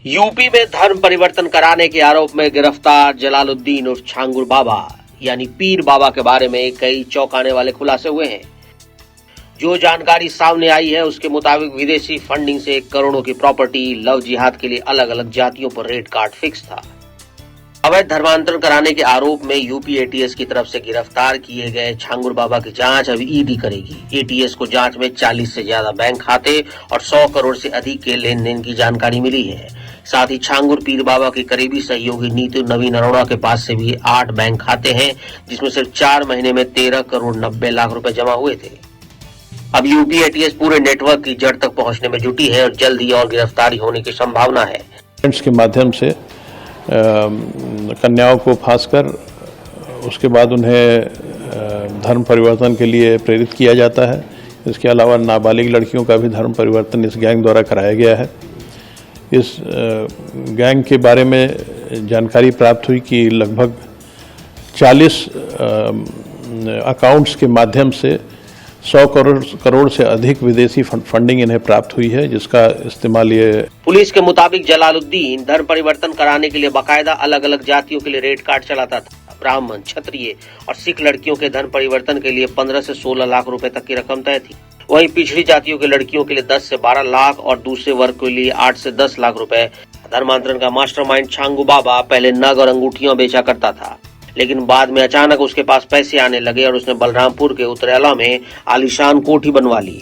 UP में धर्म परिवर्तन कराने के आरोप में गिरफ्तार जलालुद्दीन उर्फ छांगुर बाबा यानी पीर बाबा के बारे में कई चौंकाने वाले खुलासे हुए हैं। जो जानकारी सामने आई है उसके मुताबिक विदेशी फंडिंग से करोड़ों की प्रॉपर्टी, लव जिहाद के लिए अलग अलग जातियों पर रेट कार्ड फिक्स था। अवैध धर्मांतरण कराने के आरोप में यूपी एटीएस की तरफ से गिरफ्तार किए गए छांगुर बाबा की जांच अब ईडी करेगी। एटीएस को जांच में 40 से ज्यादा बैंक खाते और 100 करोड़ से अधिक के लेन देन की जानकारी मिली है। साथ ही छांगुर पीर बाबा के करीबी सहयोगी नीतू नवीन अरोड़ा के पास से भी 8 बैंक खाते हैं, जिसमें सिर्फ 4 महीने में 13 करोड़ 90 लाख रुपए जमा हुए थे। अब यूपी एटीएस पूरे नेटवर्क की जड़ तक पहुंचने में जुटी है और जल्द ही और गिरफ्तारी होने की संभावना है। के माध्यम से कन्याओं को फांस कर उसके बाद उन्हें धर्म परिवर्तन के लिए प्रेरित किया जाता है। इसके अलावा नाबालिग लड़कियों का भी धर्म परिवर्तन इस गैंग द्वारा कराया गया है। इस गैंग के बारे में जानकारी प्राप्त हुई कि लगभग 40 अकाउंट्स के माध्यम से 100 करोड़ से अधिक विदेशी फंडिंग इन्हें प्राप्त हुई है, जिसका इस्तेमाल ये पुलिस के मुताबिक जलालुद्दीन धर्म परिवर्तन कराने के लिए बाकायदा अलग अलग जातियों के लिए रेट कार्ड चलाता था। ब्राह्मण, क्षत्रिय और सिख लड़कियों के धर्म परिवर्तन के लिए 15 से 16 लाख रुपए तक की रकम तय थी। वहीं पिछड़ी जातियों की लड़कियों के लिए 10 से 12 लाख और दूसरे वर्ग के लिए 8 से 10 लाख रुपए। धर्मांतरण का मास्टरमाइंड छांगू बाबा पहले नग और अंगूठियां बेचा करता था, लेकिन बाद में अचानक उसके पास पैसे आने लगे और उसने बलरामपुर के उतरैला में आलीशान कोठी बनवा ली।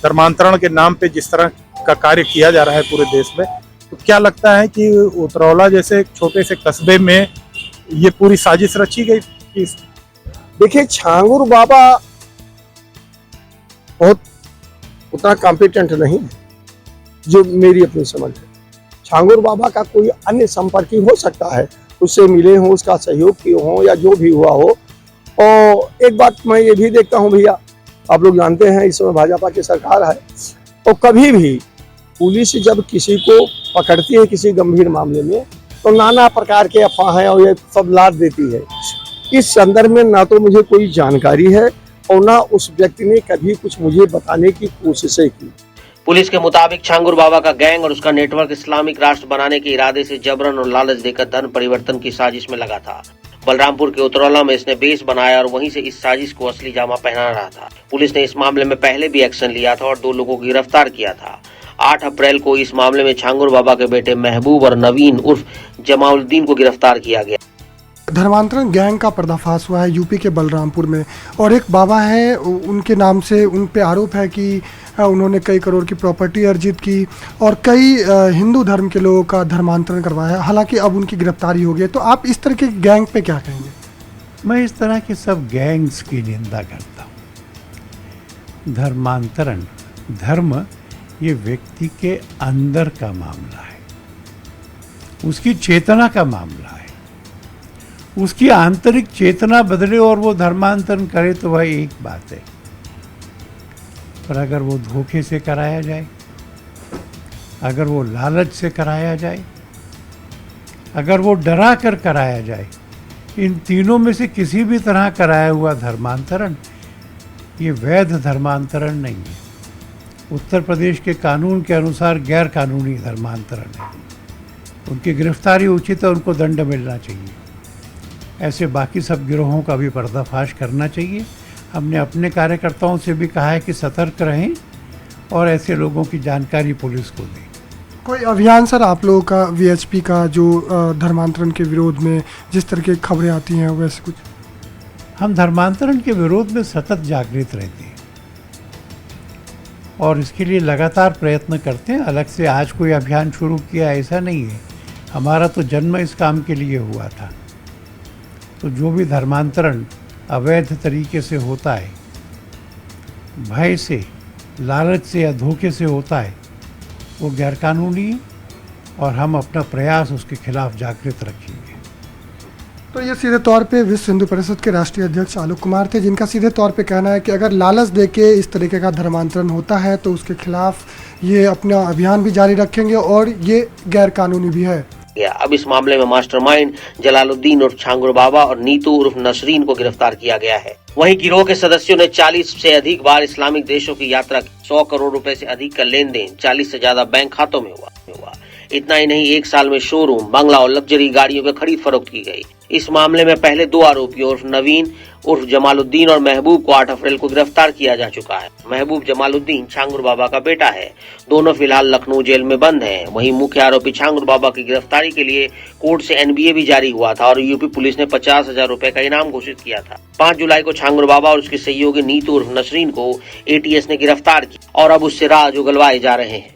धर्मांतरण के नाम पे जिस तरह का कार्य किया जा रहा है पूरे देश में, तो क्या लगता है कि उतरौला जैसे छोटे से कस्बे में ये पूरी साजिश रची गई? देखिए, छांगुर बाबा बहुत उतना कॉम्पिटेंट नहीं है, जो मेरी अपनी समझ है। छांगुर बाबा का कोई अन्य संपर्की हो सकता है, उससे मिले हों, उसका सहयोग किए हों या जो भी हुआ हो। और एक बात मैं ये भी देखता हूँ भैया, आप लोग जानते हैं इस समय भाजपा की सरकार है, और कभी भी पुलिस जब किसी को पकड़ती है किसी गंभीर मामले में, तो नाना प्रकार के अफवाहें और ये सब लाद देती है। इस संदर्भ में ना तो मुझे कोई जानकारी है और ना उस व्यक्ति ने कभी कुछ मुझे बताने की कोशिशें की। पुलिस के मुताबिक छांगुर बाबा का गैंग और उसका नेटवर्क इस्लामिक राष्ट्र बनाने के इरादे से जबरन और लालच देकर धर्म परिवर्तन की साजिश में लगा था। बलरामपुर के उतरौला में इसने बेस बनाया और वहीं से इस साजिश को असली जामा पहना रहा था। पुलिस ने इस मामले में पहले भी एक्शन लिया था और 2 लोगों को गिरफ्तार किया था। 8 अप्रैल को इस मामले में छांगुर बाबा के बेटे महबूब और नवीन उर्फ जमाउद्दीन को गिरफ्तार किया गया। धर्मांतरण गैंग का पर्दाफाश हुआ है यूपी के बलरामपुर में, और एक बाबा है, उनके नाम से उन पे आरोप है कि उन्होंने कई करोड़ की प्रॉपर्टी अर्जित की और कई हिंदू धर्म के लोगों का धर्मांतरण करवाया। हालांकि अब उनकी गिरफ्तारी हो गई। तो आप इस तरह के गैंग पे क्या कहेंगे? मैं इस तरह के सब गैंग्स की निंदा करता हूँ। धर्मांतरण, धर्म ये व्यक्ति के अंदर का मामला है, उसकी चेतना का मामला है। उसकी आंतरिक चेतना बदले और वो धर्मांतरण करे तो वह एक बात है, पर अगर वो धोखे से कराया जाए, अगर वो लालच से कराया जाए, अगर वो डरा कर कराया जाए, इन तीनों में से किसी भी तरह कराया हुआ धर्मांतरण ये वैध धर्मांतरण नहीं है। उत्तर प्रदेश के कानून के अनुसार गैर कानूनी धर्मांतरण है। उनकी गिरफ्तारी उचित है, उनको दंड मिलना चाहिए। ऐसे बाकी सब गिरोहों का भी पर्दाफाश करना चाहिए। हमने अपने कार्यकर्ताओं से भी कहा है कि सतर्क रहें और ऐसे लोगों की जानकारी पुलिस को दें। कोई अभियान सर आप लोगों का वीएचपी का, जो धर्मांतरण के विरोध में जिस तरह की खबरें आती हैं वैसे कुछ? हम धर्मांतरण के विरोध में सतत जागृत रहते हैं और इसके लिए लगातार प्रयत्न करते हैं। अलग से आज कोई अभियान शुरू किया ऐसा नहीं है। हमारा तो जन्म इस काम के लिए हुआ था। तो जो भी धर्मांतरण अवैध तरीके से होता है, भय से, लालच से या धोखे से होता है, वो गैरकानूनी है और हम अपना प्रयास उसके खिलाफ जागृत रखेंगे। तो ये सीधे तौर पे विश्व हिंदू परिषद के राष्ट्रीय अध्यक्ष आलोक कुमार थे, जिनका सीधे तौर पे कहना है कि अगर लालच देके इस तरीके का धर्मांतरण होता है तो उसके खिलाफ ये अपना अभियान भी जारी रखेंगे और ये गैरकानूनी भी है। अब इस मामले में मास्टरमाइंड जलालुद्दीन उर्फ छांगुर बाबा और नीतू उर्फ नसरीन को गिरफ्तार किया गया है। वहीं गिरोह के सदस्यों ने 40 से अधिक बार इस्लामिक देशों की यात्रा की। 100 करोड़ रुपए से अधिक का लेन देन 40 से ज्यादा बैंक खातों में हुआ। इतना ही नहीं, एक साल में शोरूम, बंगला और लग्जरी गाड़ियों की खरीद फरोख्त की गई। इस मामले में पहले 2 आरोपियों उर्फ नवीन उर्फ जमालुद्दीन और महबूब को 8 अप्रैल को गिरफ्तार किया जा चुका है। महबूब जमालुद्दीन छांगुर बाबा का बेटा है। दोनों फिलहाल लखनऊ जेल में बंद हैं। वहीं मुख्य आरोपी छांगुर बाबा की गिरफ्तारी के लिए कोर्ट से एनबीए भी जारी हुआ था और यूपी पुलिस ने 50,000 रुपए का इनाम घोषित किया था। 5 जुलाई को छांगुर बाबा और उसके सहयोगी नीतू उर्फ नसरीन को एटीएस ने गिरफ्तार किया और अब उससे राज उगलवाए जा रहे हैं।